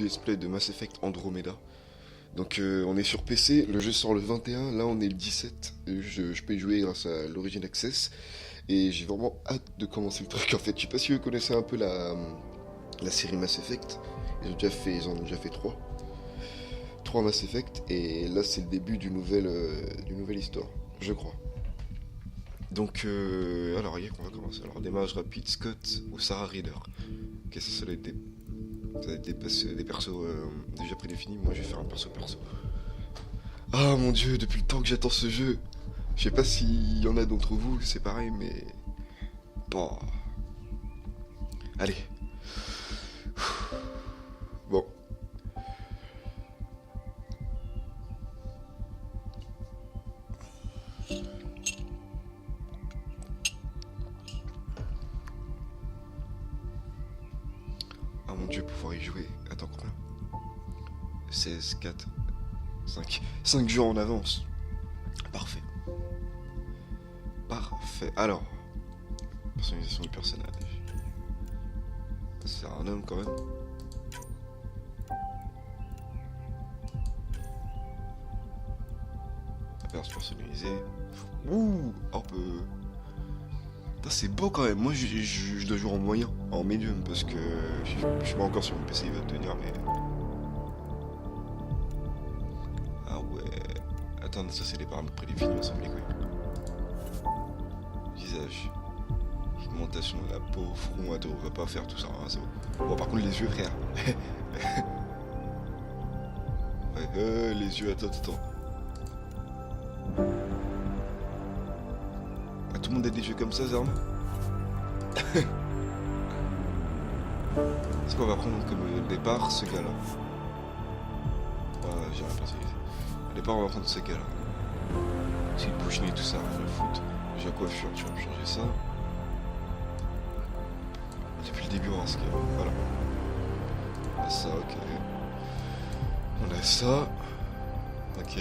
du let's play de Mass Effect Andromeda. Donc on est sur PC, le jeu sort le 21, là on est le 17. Je peux y jouer grâce à l'Origin Access. Et j'ai vraiment hâte de commencer le truc en fait. Je sais pas si vous connaissez un peu la série Mass Effect. Ils en ont déjà fait trois Mass Effect. Et là c'est le début d'une nouvelle histoire, je crois. Donc alors on va commencer. Alors démarrage rapide, Scott ou Sarah Reader. Ok, ça doit être des persos déjà prédéfinis. Moi je vais faire un perso. Ah mon dieu, depuis le temps que j'attends ce jeu. Je sais pas s'il y en a d'entre vous, c'est pareil, mais... Bon... Allez. Bon. Ah mon dieu, pouvoir y jouer. Attends, combien 16, 4, 5. 5 jours en avance. Parfait. Parfait. Alors, personnalisation du personnage. C'est un homme quand même. Perso personnalisé. Ouh, un peu. C'est beau quand même. Moi, je dois jouer en moyen, en médium, parce que je suis pas encore sur mon PC, il va tenir, mais. Ah ouais. Attends, ça c'est les paramètres prédéfinis, on s'en bat les couilles. Visage. Pigmentation de la peau, front, attends, on va pas faire tout ça, hein, c'est bon. Bon, par contre, les yeux, frère. Ouais, les yeux, attends. Ah, tout le monde a des yeux comme ça, Zarm. C'est quoi, on va prendre comme départ ce gars-là. Ouais, j'ai rien pensé. Au départ, on va prendre ce gars-là. C'est le bouche-nez et tout ça, rien à foutre. Déjà coiffure, tu vas me changer ça. Depuis le début, on va voir ce qu'il y a. Voilà. On a ça, ok. On a ça. Ok.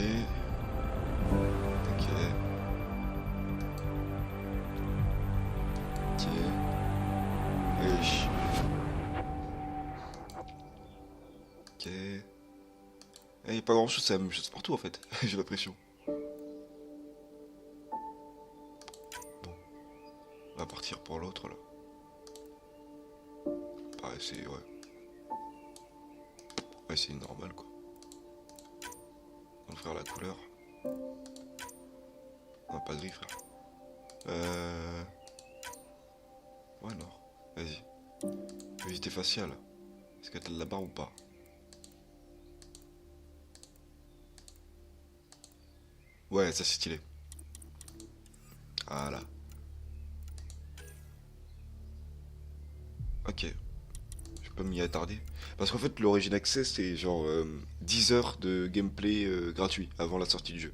Ok. Ok. Wesh. Ok. Il n'y a pas grand chose, c'est la même chose partout en fait. J'ai l'impression. Bon. On va partir pour l'autre là. Pareil, c'est. Ouais. Ouais, c'est normal quoi. On va faire la couleur. On n'a pas de gris, frère. Ouais, non. Vas-y. Visiter faciale. Est-ce que t'as de la barre ou pas? Ouais, ça c'est stylé. Voilà. Ok. Je peux m'y attarder. Parce qu'en fait, l'Origin Access, c'est genre 10 heures de gameplay gratuit avant la sortie du jeu.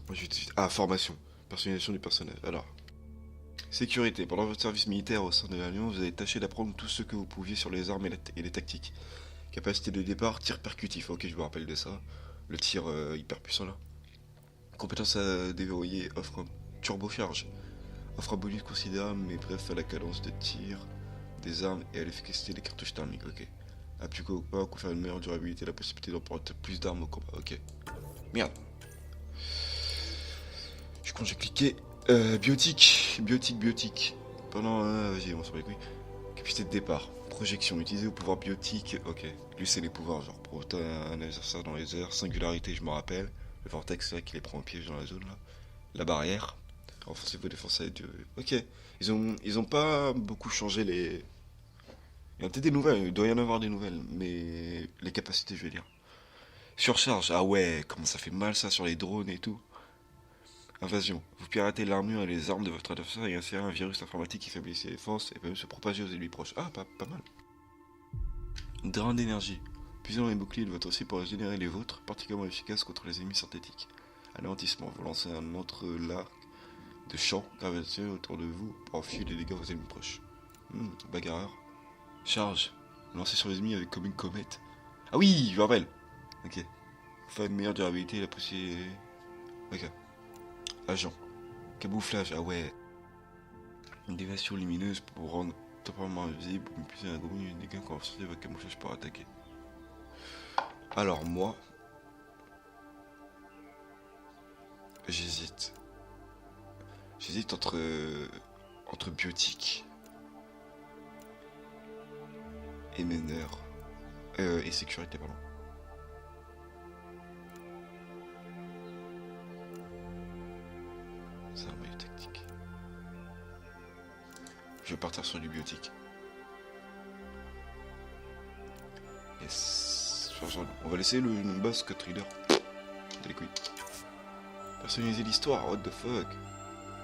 Moi, ah, formation. Personnalisation du personnage. Alors. Sécurité. Pendant votre service militaire au sein de l'Alliance, vous avez tâché d'apprendre tout ce que vous pouviez sur les armes et les tactiques. Capacité de départ, tir percutif. Ok, je me rappelle de ça. Le tir hyper puissant là. Compétence à déverrouiller. Offre un turbocharge. Offre un bonus considérable, mais bref, à la cadence de tir des armes et à l'efficacité des cartouches thermiques. Ok. Appuie au pas, confère une meilleure durabilité, la possibilité d'emporter plus d'armes au combat. Ok. Merde. Je crois que j'ai cliqué. Biotique. Pendant. Vas-y, on s'en bat les couilles. Capacité de départ. Projection. Utilisée au pouvoir biotique. Ok. Lui, c'est les pouvoirs. Genre, provoquer un adversaire dans les airs. Singularité, je me rappelle. Le vortex, c'est vrai qu'il les prend au piège dans la zone là. La barrière. Renforcez vos défenses à Dieu. Ok. Ils ont pas beaucoup changé les. Il y a peut-être des nouvelles. Il doit y en avoir des nouvelles. Mais. Les capacités, je vais dire. Surcharge. Ah ouais. Comment ça fait mal ça sur les drones et tout. Invasion. Vous piratez l'armure et les armes de votre adversaire et insérez un virus informatique qui faiblit ses défenses et peut même se propager aux ennemis proches. Ah, pas mal. Drain d'énergie. Puisez dans les boucliers de votre cible pour régénérer les vôtres, particulièrement efficace contre les ennemis synthétiques. Anéantissement. Vous lancez un entre-l'arc de champ gravitationnel autour de vous pour enfuir les dégâts aux ennemis proches. Bagarreur. Charge. Lancez sur les ennemis avec comme une comète. Ah oui, je me rappelle. Ok. Vous faites une meilleure durabilité et la possibilité. Ok. Agent. Camouflage, ah ouais. Une déviation lumineuse pour rendre temporairement invisible, ou plus un gros une dégâts quand vous sortez votre camouflage pour attaquer. Alors moi, j'hésite. J'hésite entre biotique et meneur. Et sécurité, pardon. C'est un maillot tactique. Je vais partir sur du biotique. Yes. On va laisser le nom de base Code Reader. Les couilles. Personnaliser l'histoire, what the fuck.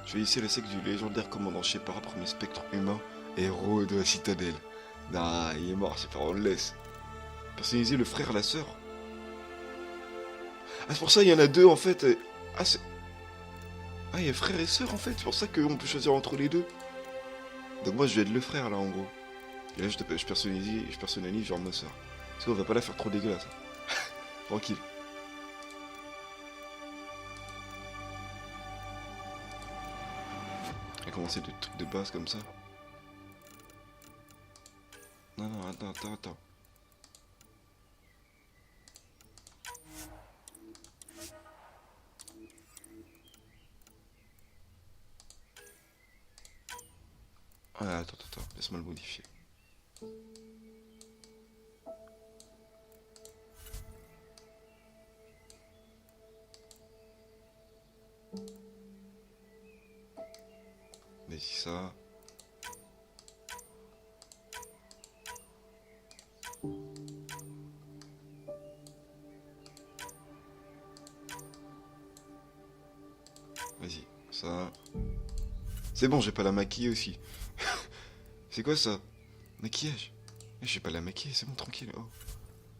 Je vais laisser le sexe du légendaire commandant Shepard, premier spectre humain, héros de la citadelle. Nah, il est mort, Shepard, on le laisse. Personnaliser le frère, la sœur. Ah, c'est pour ça il y en a deux en fait. Ah, c'est. Ah, il y a frère et sœur en fait, c'est pour ça qu'on peut choisir entre les deux. Donc moi je vais être le frère là en gros. Et là je personnalise genre ma sœur. Parce qu'on va pas la faire trop dégueulasse. Tranquille. On va commencer des trucs de base comme ça. Non, non, attends. Ah, attends, laisse-moi le modifier. Vas-y, ça. Vas-y, ça. C'est bon, j'ai pas la maquiller aussi. C'est quoi ça? Maquillage? Je vais pas la maquiller, c'est bon, tranquille. Oh.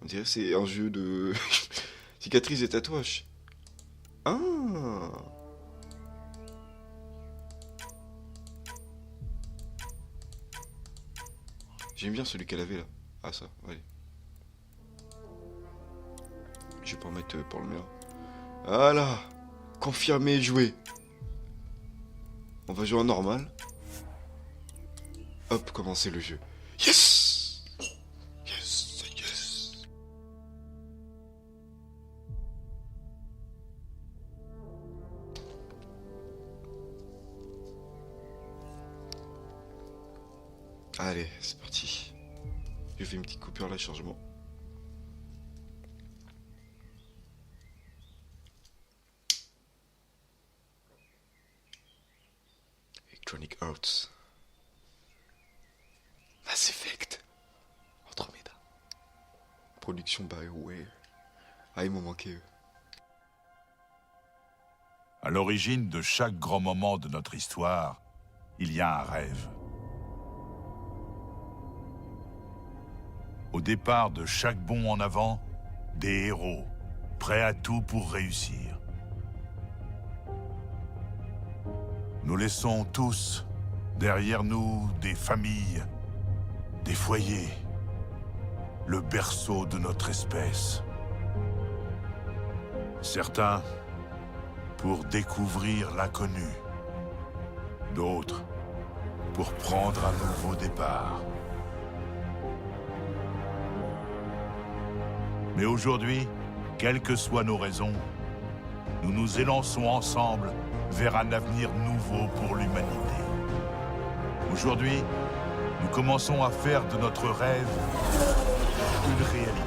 On dirait que c'est un jeu de cicatrices et tatouages. Ah! J'aime bien celui qu'elle avait là. Ah ça, allez. Je vais pas en mettre pour le mien. Voilà! Confirmé, jouer. On va jouer en normal. Hop, commencer le jeu. Yes! Yes! Allez, c'est parti. Je fais une petite coupure là, chargement. Electronic Arts. Mass Effect. Andromeda. Production BioWare. Ah, ils m'ont manqué eux. À l'origine de chaque grand moment de notre histoire, il y a un rêve. Au départ de chaque bond en avant, des héros, prêts à tout pour réussir. Nous laissons tous, derrière nous, des familles, des foyers, le berceau de notre espèce. Certains pour découvrir l'inconnu, d'autres pour prendre un nouveau départ. Mais aujourd'hui, quelles que soient nos raisons, nous nous élançons ensemble vers un avenir nouveau pour l'humanité. Aujourd'hui, nous commençons à faire de notre rêve une réalité.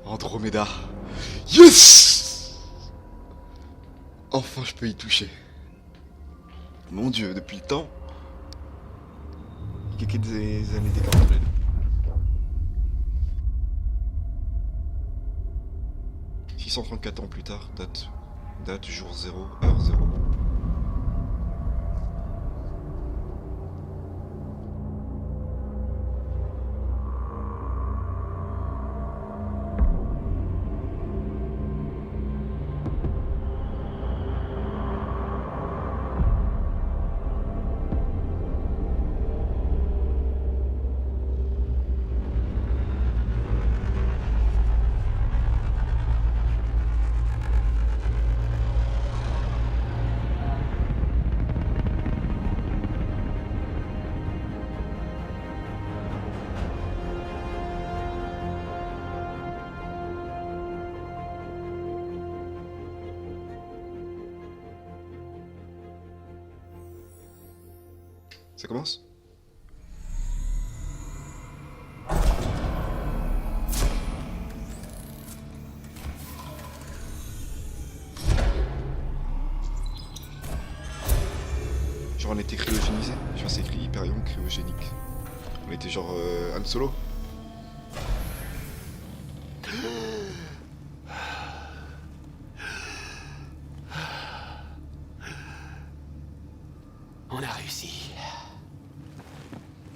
Andromeda. Yes! Enfin, je peux y toucher. Mon Dieu, depuis le temps. Il y a quelques années d'écart en pleine. 234 ans plus tard, date jour 0, heure 0. Ça commence? Genre on était cryogénisé? Je vois c'est écrit Hyperion cryogénique. On était genre Han Solo? On a réussi.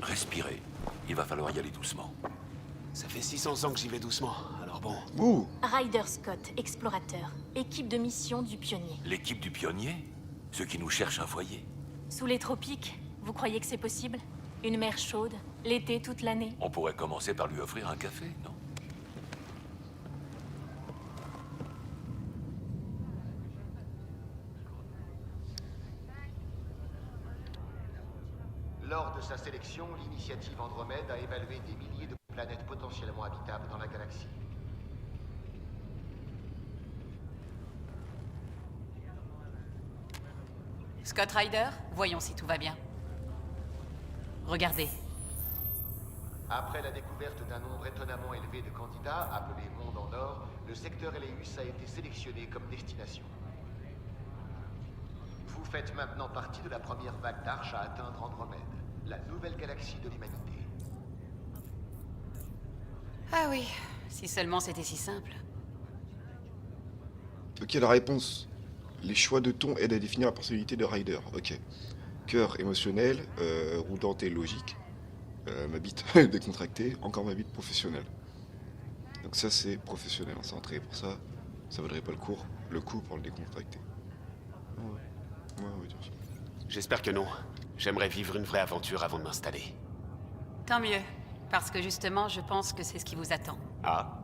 Respirez. Il va falloir y aller doucement. Ça fait 600 ans que j'y vais doucement, alors bon. Ouh! Ryder Scott, explorateur. Équipe de mission du Pionnier. L'équipe du pionnier? Ceux qui nous cherchent un foyer. Sous les tropiques, vous croyez que c'est possible? Une mer chaude, l'été toute l'année? On pourrait commencer par lui offrir un café, non? Lors de sa sélection, l'initiative Andromède a évalué des milliers de planètes potentiellement habitables dans la galaxie. Scott Ryder, voyons si tout va bien. Regardez. Après la découverte d'un nombre étonnamment élevé de candidats, appelés Monde en Or, le secteur Eleus a été sélectionné comme destination. Vous faites maintenant partie de la première vague d'Arche à atteindre Andromède, la nouvelle galaxie de l'humanité. Ah oui, si seulement c'était si simple. Ok, la réponse. Les choix de ton aident à définir la personnalité de Ryder. Ok. Cœur émotionnel, roue dentée logique, ma bite décontractée, encore ma bite professionnelle. Donc ça c'est professionnel, on s'est entraîné pour ça. Ça vaudrait pas le coup pour le décontracter. Ouais, on va dire ça. J'espère que non. J'aimerais vivre une vraie aventure avant de m'installer. Tant mieux, parce que justement, je pense que c'est ce qui vous attend. Ah,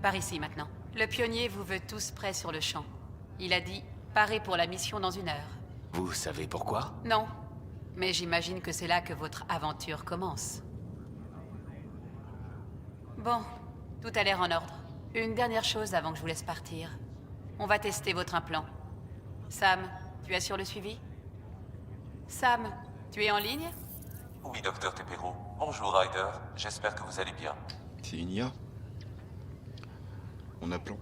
Par ici maintenant. Le pionnier vous veut tous prêts sur le champ. Il a dit, parez pour la mission dans 1 heure. vous savez pourquoi? Non, mais j'imagine que c'est là que votre aventure commence. Bon, tout a l'air en ordre. Une dernière chose avant que je vous laisse partir. On va tester votre implant. Sam, tu assures le suivi? Sam, tu es en ligne? Oui, docteur Tepero. Bonjour, Ryder. J'espère que vous allez bien. C'est une IA. Mon appelant.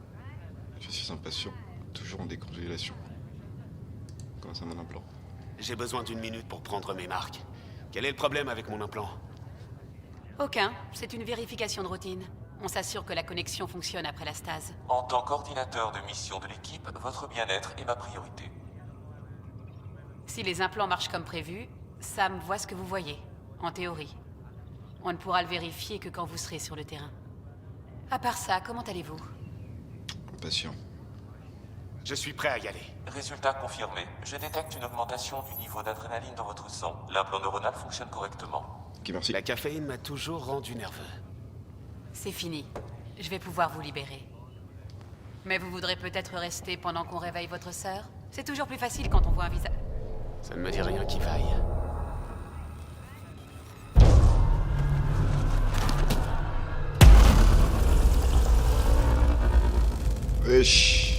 Je suis impatient. Toujours en décongélation. Comment ça mon implant? J'ai besoin d'1 minute pour prendre mes marques. Quel est le problème avec mon implant? Aucun, c'est une vérification de routine. On s'assure que la connexion fonctionne après la stase. En tant qu'ordinateur de mission de l'équipe, votre bien-être est ma priorité. Si les implants marchent comme prévu, Sam voit ce que vous voyez, en théorie. On ne pourra le vérifier que quand vous serez sur le terrain. À part ça, comment allez-vous? Impatient. Je suis prêt à y aller. Résultat confirmé. Je détecte une augmentation du niveau d'adrénaline dans votre sang. L'implant neuronal fonctionne correctement. Ok, merci. La caféine m'a toujours rendu nerveux. C'est fini. Je vais pouvoir vous libérer. Mais vous voudrez peut-être rester pendant qu'on réveille votre sœur? C'est toujours plus facile quand on voit un visage... Ça ne me dit rien qui vaille. Wesh.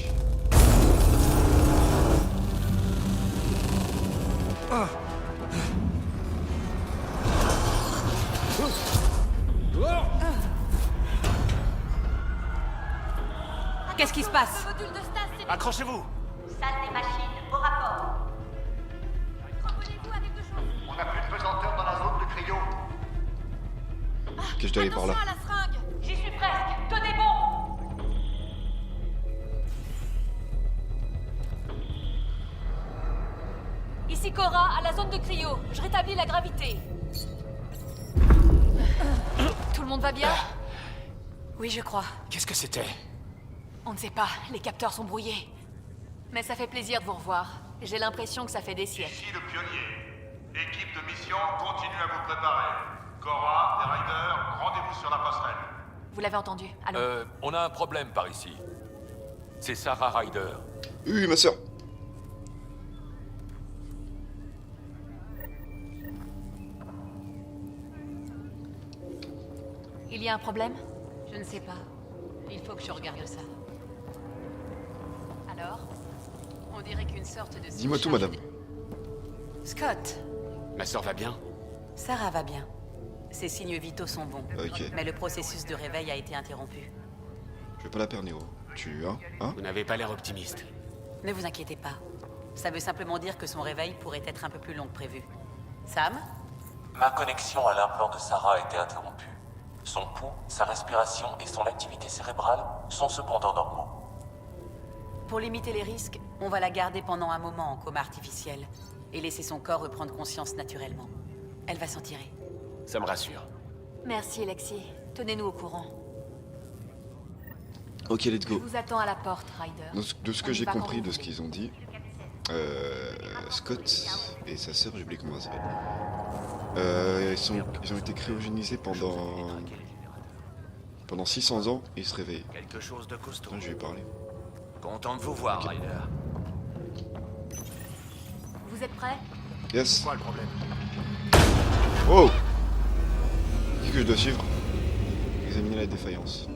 Qu'est-ce qui se passe? Accrochez-vous! Salle des machines, au rapport. Raccrochez-vous à quelque chose. On n'a plus de pesanteur dans la zone de cryo. Ok, je dois aller par là. Attention à la seringue. J'y suis presque. Tenez bon. Ici Cora, à la zone de cryo. Je rétablis la gravité. Tout le monde va bien? Oui, je crois. Qu'est-ce que c'était? On ne sait pas, les capteurs sont brouillés. Mais ça fait plaisir de vous revoir. J'ai l'impression que ça fait des siècles. Ici le pionnier. Équipe de mission, continue à vous préparer. Cora, les Riders, rendez-vous sur la passerelle. Vous l'avez entendu? Allô? On a un problème par ici. C'est Sarah Ryder. Oui, ma soeur. Il y a un problème? Je ne sais pas. Il faut que je regarde ça. Alors? On dirait qu'une sorte de... Dis-moi tout, madame. Scott, Ma sœur va bien? Sarah va bien. Ses signes vitaux sont bons. Ok. Mais le processus de réveil a été interrompu. Je vais pas la perdre, Nero. Tu... Hein? Vous n'avez pas l'air optimiste. Ne vous inquiétez pas. Ça veut simplement dire que son réveil pourrait être un peu plus long que prévu. Sam? Ma connexion à l'implant de Sarah a été interrompue. Son pouls, sa respiration et son activité cérébrale sont cependant normaux. Pour limiter les risques, on va la garder pendant un moment en coma artificiel et laisser son corps reprendre conscience naturellement. Elle va s'en tirer. Ça me rassure. Merci, Lexi. Tenez-nous au courant. Ok, let's Je go. vous attends à la porte, Ryder. De ce On que y j'ai va quand compris vous de ce voulez. qu'ils ont dit, Scott et sa sœur, j'ai oublié comment elle s'appelle, ils ont été cryogénisés pendant 600 ans et ils se réveillent. Quelque chose de costaud. Attends, je vais parler. Content de vous voir, Ok. Ryder. Vous êtes prêts? Yes. Quoi le problème? Oh! Qui que je dois suivre? Examiner la défaillance.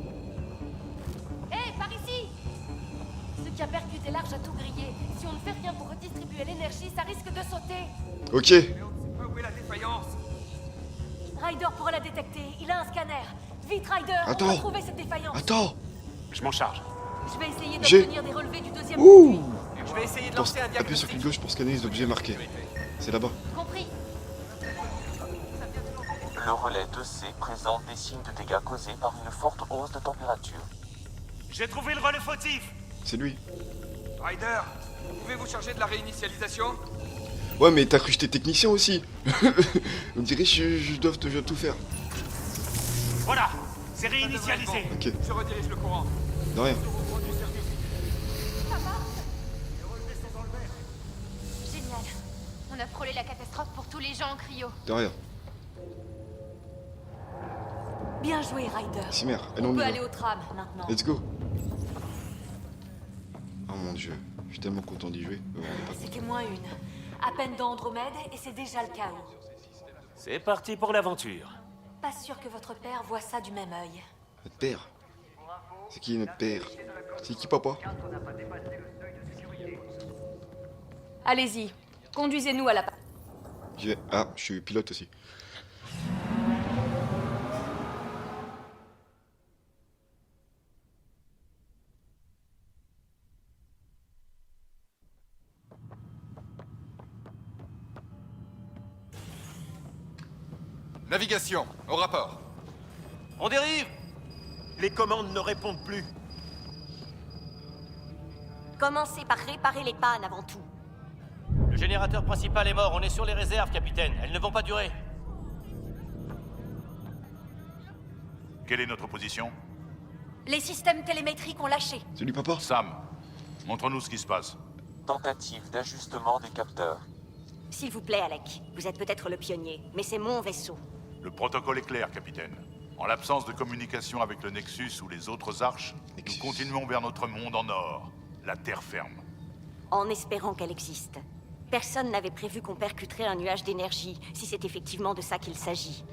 Hé, par ici! Ce qui a percuté l'arche a tout grillé. Si on ne fait rien pour redistribuer l'énergie, ça risque de sauter. Ok. Où est la défaillance? Ryder pourra la détecter. Il a un scanner. Vite, Ryder! Attends. On va trouver cette défaillance. Attends! Je m'en charge. Je vais essayer J'ai- d'obtenir des relevés du deuxième Ouh! conduit. Je vais essayer de Attends, lancer un appuie sur diagnostic. clic gauche pour scanner les objets marqués. C'est là-bas. Compris. Le relais 2C présente des signes de dégâts causés par une forte hausse de température. J'ai trouvé le relais fautif. C'est lui. Ryder, pouvez-vous charger de la réinitialisation? Ouais, mais t'as cru que j'étais technicien aussi. On dirait que je dois tout faire. Voilà, c'est réinitialisé. Ok, Je redirige le courant. de rien. Génial. On a frôlé la catastrophe pour tous les gens en cryo. De rien. Bien joué, Ryder. Si merde, allez, On on y peut va. aller au tram maintenant. Let's go. Oh mon dieu, je suis tellement content d'y jouer. Vous vous rendez pas compte. C'était moins une. À peine dans Andromède et c'est déjà le chaos. C'est parti pour l'aventure. Pas sûr que votre père voit ça du même œil. Notre père. C'est qui notre père? C'est qui papa? Allez-y, conduisez-nous à la... J'y vais. Ah, je suis pilote aussi. Navigation, au rapport. On dérive. Les commandes ne répondent plus. Commencez par réparer les pannes avant tout. Le générateur principal est mort. On est sur les réserves, capitaine. Elles ne vont pas durer. Quelle est notre position? Les systèmes télémétriques ont lâché. C'est lui papa? Sam, montre-nous ce qui se passe. Tentative d'ajustement des capteurs. S'il vous plaît, Alec. Vous êtes peut-être le pionnier, mais c'est mon vaisseau. Le protocole est clair, capitaine. En l'absence de communication avec le Nexus ou les autres arches, Nexus. nous continuons vers notre monde en or, la terre ferme. En espérant qu'elle existe. Personne n'avait prévu qu'on percuterait un nuage d'énergie, si c'est effectivement de ça qu'il s'agit.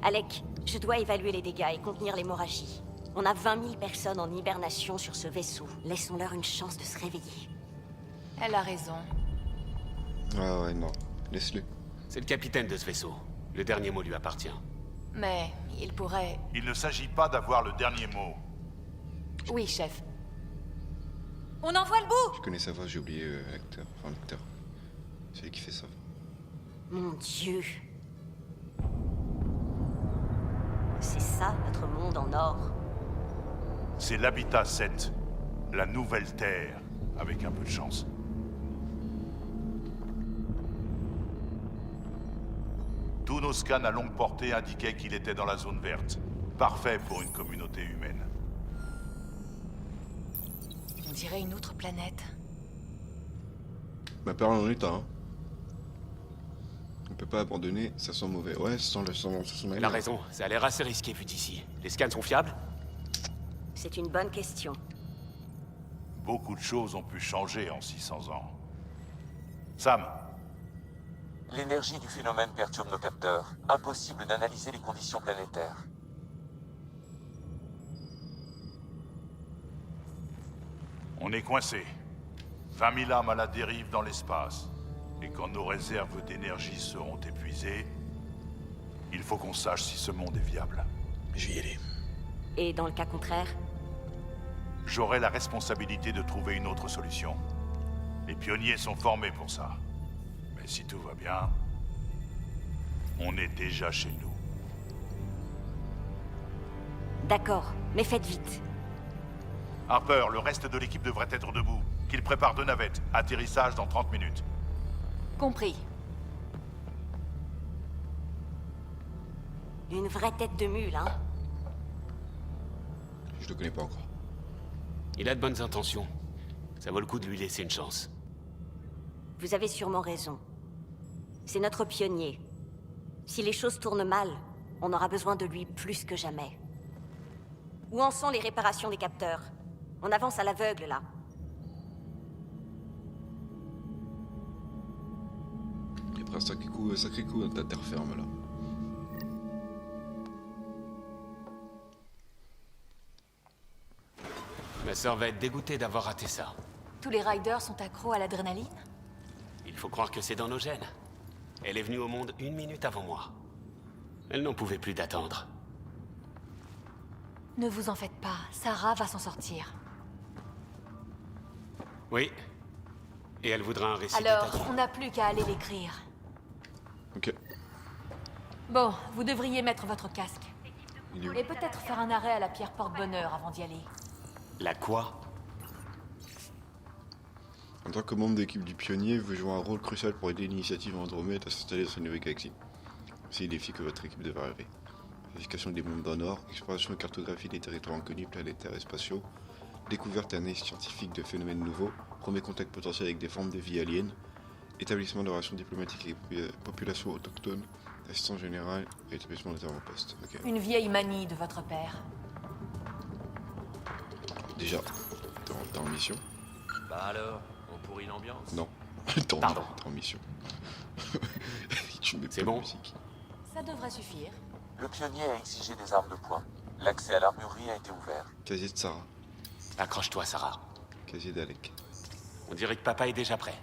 Alec, je dois évaluer les dégâts et contenir l'hémorragie. On a 20 000 personnes en hibernation sur ce vaisseau. Laissons-leur une chance de se réveiller. Elle a raison. Ah ouais, non. Laisse-le. C'est le capitaine de ce vaisseau. Le dernier mot lui appartient. Mais il pourrait... Il ne s'agit pas d'avoir le dernier mot. Oui, chef. On en voit le bout! Je connais sa voix, j'ai oublié l'acteur. Enfin, l'acteur. C'est lui qui fait ça. Mon Dieu. C'est ça, notre monde en or. C'est l'habitat 7. La nouvelle Terre, avec un peu de chance. Tous nos scans à longue portée indiquaient qu'il était dans la zone verte. Parfait pour une communauté humaine. On dirait une autre planète. Ma parole en état, hein. On peut pas abandonner, ça sent mauvais. Ouais, ça sent mal. Il a raison, ça a l'air assez risqué vu d'ici. Les scans sont fiables? C'est une bonne question. Beaucoup de choses ont pu changer en 600 ans. Sam, L'énergie du phénomène perturbe nos capteurs. Impossible d'analyser les conditions planétaires. on est coincé. 20 000 âmes à la dérive dans l'espace. Et quand nos réserves d'énergie seront épuisées, il faut qu'on sache si ce monde est viable. J'y allais. Et dans le cas contraire? J'aurai la responsabilité de trouver une autre solution. Les pionniers sont formés pour ça. Mais si tout va bien, on est déjà chez nous. D'accord, mais faites vite. Harper, le reste de l'équipe devrait être debout. Qu'il prépare 2 navettes. Atterrissage dans 30 minutes. Compris. Une vraie tête de mule, hein? Je le connais pas encore. Il a de bonnes intentions. Ça vaut le coup de lui laisser une chance. Vous avez sûrement raison. C'est notre pionnier. Si les choses tournent mal, on aura besoin de lui plus que jamais. Où en sont les réparations des capteurs? On avance à l'aveugle, là. Il a pris un sacré coup dans ta terre ferme là. Ma sœur va être dégoûtée d'avoir raté ça. Tous les riders sont accros à l'adrénaline? Il faut croire que c'est dans nos gènes. Elle est venue au monde 1 minute avant moi. Elle n'en pouvait plus d'attendre. Ne vous en faites pas, Sarah va s'en sortir. Oui. Et elle voudra un récit Alors, détaillé. on n'a plus qu'à aller l'écrire. Ok. Bon, vous devriez mettre votre casque. Il est où? Et peut-être faire un arrêt à la pierre porte-bonheur avant d'y aller. La quoi? En tant que membre d'équipe du pionnier, vous jouez un rôle crucial pour aider l'initiative Andromède à s'installer dans cette nouvelle galaxie. C'est les défis que votre équipe devrait relever. Vérification des mondes dans Nord, exploration et cartographie des territoires inconnus, planétaires et spatiaux, découverte et analyse scientifique de phénomènes nouveaux, premier contact potentiel avec des formes de vie aliens, établissement de relations diplomatiques avec les populations autochtones, assistance générale et établissement d'avant-poste. Ok. Une vieille manie de votre père. Déjà, t'es en mission? Bah alors, on pourrit l'ambiance. Non. Pardon. T'es en mission. Tu mets C'est pas de bon. musique. Ça devrait suffire. Le pionnier a exigé des armes de poing. L'accès à l'armurerie a été ouvert. Casier de Sarah. Accroche-toi, Sarah. Casier d'Alec. On dirait que papa est déjà prêt.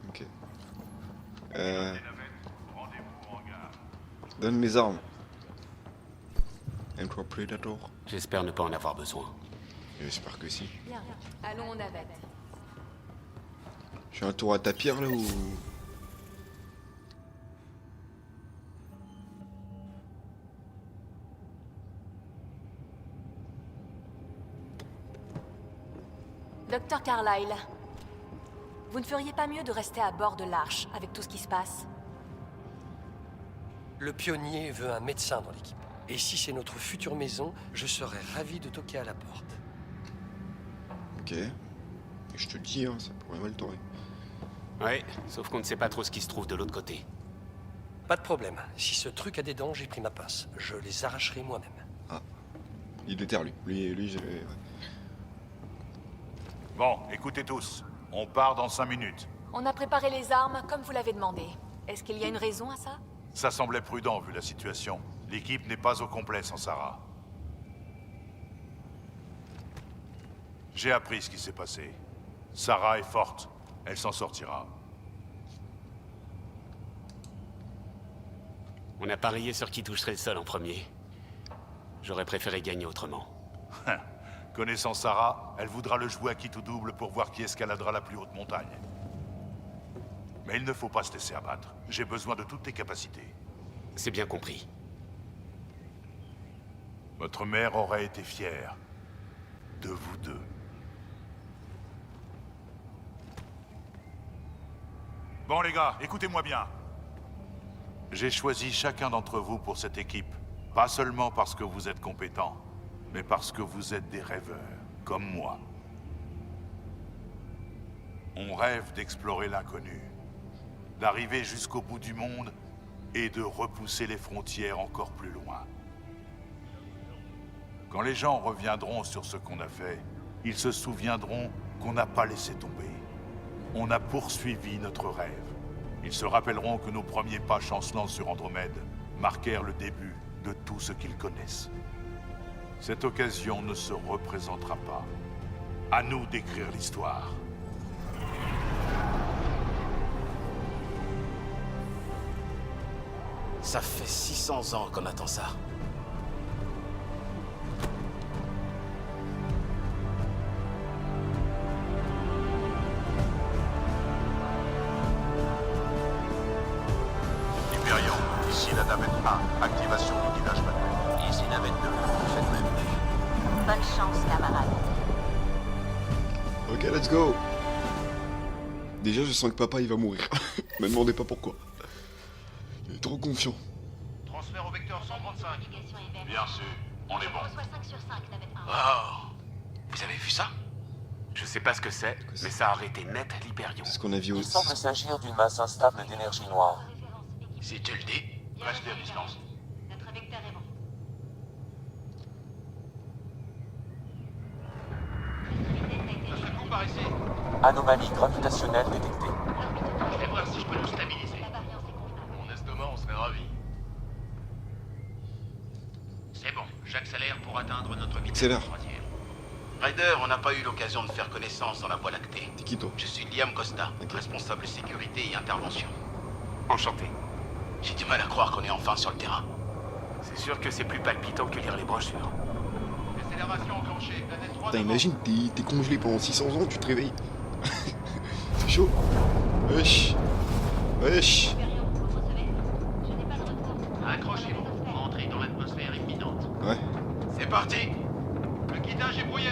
Ok. Donne mes armes. M3 Predator. J'espère ne pas en avoir besoin. J'espère que si. Bien. Allons aux navettes. Je fais un tour à ta pierre là ou... Docteur Carlyle, vous ne feriez pas mieux de rester à bord de l'Arche avec tout ce qui se passe? Le pionnier veut un médecin dans l'équipe. Et si c'est notre future maison, je serais ravi de toquer à la porte. Ok. Et je te le dis, hein, ça pourrait mal tourner. Ouais, sauf qu'on ne sait pas trop ce qui se trouve de l'autre côté. Pas de problème. Si ce truc a des dents, j'ai pris ma pince. Je les arracherai moi-même. Ah. Il déterre lui. Lui, j'ai... ouais. Bon, écoutez tous. On part dans 5 minutes. On a préparé les armes comme vous l'avez demandé. Est-ce qu'il y a une raison à ça? Ça semblait prudent vu la situation. L'équipe n'est pas au complet sans Sarah. J'ai appris ce qui s'est passé. Sarah est forte. Elle s'en sortira. On a parié sur qui toucherait le sol en premier. J'aurais préféré gagner autrement. Connaissant Sarah, elle voudra le jouer à qui tout double pour voir qui escaladera la plus haute montagne. Mais il ne faut pas se laisser abattre. J'ai besoin de toutes tes capacités. C'est bien compris. Votre mère aurait été fière. de vous deux. Bon les gars, écoutez-moi bien. J'ai choisi chacun d'entre vous pour cette équipe. Pas seulement parce que vous êtes compétents, mais parce que vous êtes des rêveurs, comme moi. On rêve d'explorer l'inconnu, d'arriver jusqu'au bout du monde et de repousser les frontières encore plus loin. Quand les gens reviendront sur ce qu'on a fait, ils se souviendront qu'on n'a pas laissé tomber. On a poursuivi notre rêve. Ils se rappelleront que nos premiers pas chancelants sur Andromède marquèrent le début de tout ce qu'ils connaissent. Cette occasion ne se représentera pas. À nous d'écrire l'histoire. Ça fait 600 ans qu'on attend ça. Hyperion, ici la navette 1, activation du guidage manuel. Ici navette 2, faites même. Bonne chance, camarade. Ok, let's go. Déjà, je sens que papa, il va mourir. Me demandez pas pourquoi. Il est trop confiant. Transfert au vecteur 135. Bien sûr, on est bon. Oh! Vous avez vu ça? Je sais pas ce que c'est, mais ça a arrêté net l'Hyperion. C'est ce qu'on a vu Il aussi. semble s'agir d'une masse instable d'énergie noire. Si tu le dis. Restez à distance. Notre vecteur est bon. Par ici. Anomalie gravitationnelle détectée. Je vais voir si je peux nous stabiliser. Mon estomac, on serait ravis. C'est bon, j'accélère pour atteindre notre vitesse Accélère. de croisière. Ryder, on n'a pas eu l'occasion de faire connaissance dans la Voie lactée. T'es qui, toi? Je suis Liam Costa, Ok. responsable sécurité et intervention. Enchanté. J'ai du mal à croire qu'on est enfin sur le terrain. C'est sûr que c'est plus palpitant que lire les brochures. Accélération enclenchée, planète 3 Putain, imagine, t'es congelé pendant 600 ans, tu te réveilles. C'est chaud. Wesh. Wesh. Accrochez-vous, entrez dans l'atmosphère imminente. Ouais. C'est parti! Le guidage est brouillé.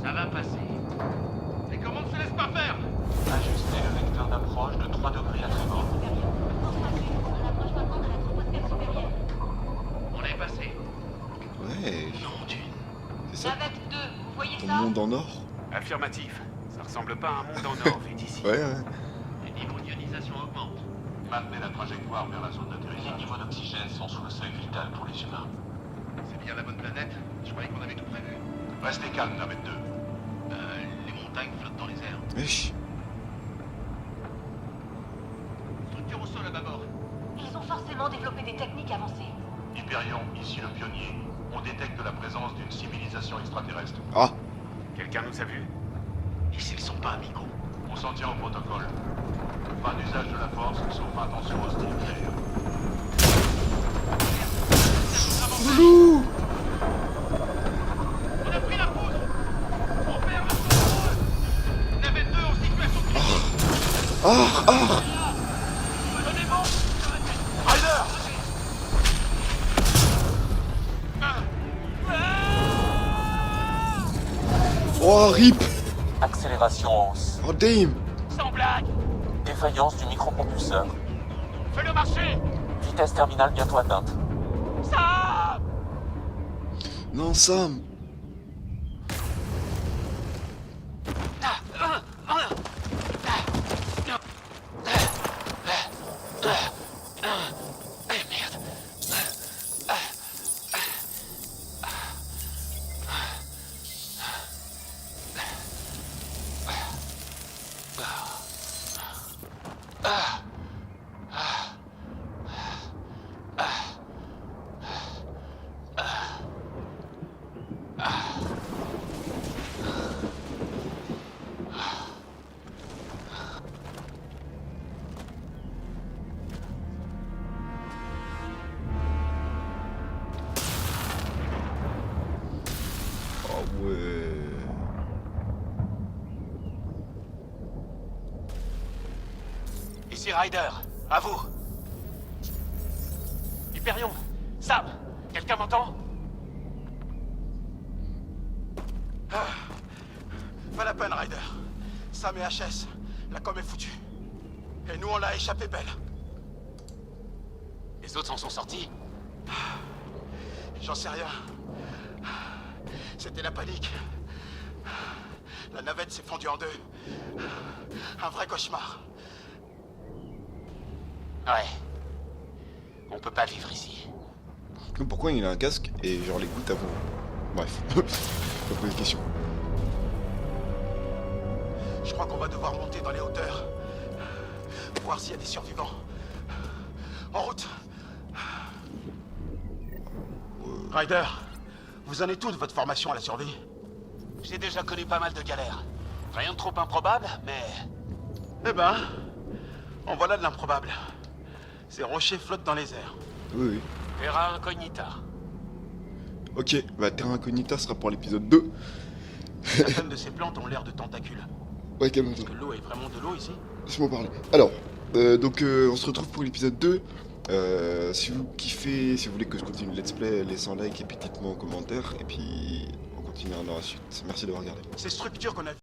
Ça va passer. Les commandes se laissent pas faire. Ajustez le vecteur d'approche de 3 degrés à tribord. On est passé. Ouais. Non, d'une. C'est ça? Navette 2, vous voyez Ton ça? monde en or? Affirmatif. Ça ressemble pas à un monde en or vu d'ici. Ouais, ouais. Les niveaux d'ionisation augmentent. Maintenez la trajectoire vers la zone Les d'atterrissage. niveaux d'oxygène sont sous le seuil vital pour les humains. C'est bien la bonne planète. Je croyais qu'on avait tout prévu. Restez calme, navette 2. Les montagnes flottent dans les airs. Wesh. Structure au sol à bâbord. Ils ont forcément développé des techniques avancées. Hyperion, ici le pionnier. On détecte la présence d'une civilisation extraterrestre. Ah. Quelqu'un nous a vus? Et s'ils sont pas amicaux? On s'en tient au protocole. Pas d'usage de la force, sauf intention hostile claire. Loulou. On a pris la poutre. On perd le contrôle. Navette 2 en situation critique. Ah. Tenez bon. Ryder! Oh, rip. Accélération en hausse. Oh, damn. Sans blague. Défaillance du micropropulseur. Fais-le marcher. Vitesse terminale bientôt atteinte. Ça. Non, Sam. Oh ouais. Ici Ryder. À vous. Hyperion. Sam. Quelqu'un m'entend? Pas la peine, Ryder. Sam et HS, la com est foutue. Et nous, on l'a échappé belle. Les autres s'en sont sortis? J'en sais rien. C'était la panique. La navette s'est fendue en deux. Un vrai cauchemar. Ouais. On peut pas vivre ici. Pourquoi il a un casque et genre les gouttes avant? Bref, pas poser de questions. Je crois qu'on va devoir monter dans les hauteurs. Voir s'il y a des survivants. En route. Ryder, vous en êtes où de votre formation à la survie? J'ai déjà connu pas mal de galères. Rien de trop improbable, mais... Eh ben, en voilà de l'improbable. Ces rochers flottent dans les airs. Oui, oui. Terra incognita. Ok, bah Terra Incognita sera pour l'épisode 2. Certaines de ces plantes ont l'air de tentacules. Ouais, calme-toi. Est-ce que l'eau est vraiment de l'eau ici? Laisse-moi parler. Alors, on se retrouve pour l'épisode 2. Si vous kiffez, si vous voulez que je continue le let's play, laissez un like et puis dites-moi en commentaire. Et puis, on continuera dans la suite. Merci d'avoir regardé. Ces structures qu'on a